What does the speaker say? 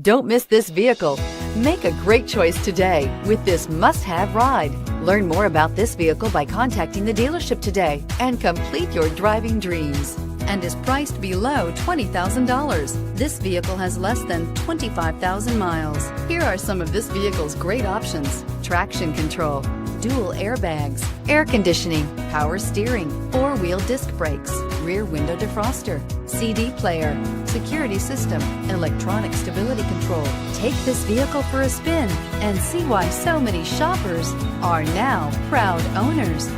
Don't miss this vehicle. Make a great choice today with this must-have ride. Learn more about this vehicle by contacting the dealership today and complete your driving dreams, and is priced below $20,000. This vehicle has less than 25,000 miles. Here are some of this vehicle's great options: traction control, dual airbags, air conditioning, power steering, four-wheel disc brakes, rear window defroster, CD player, security system, electronic stability control. Take this vehicle for a spin and see why so many shoppers are now proud owners.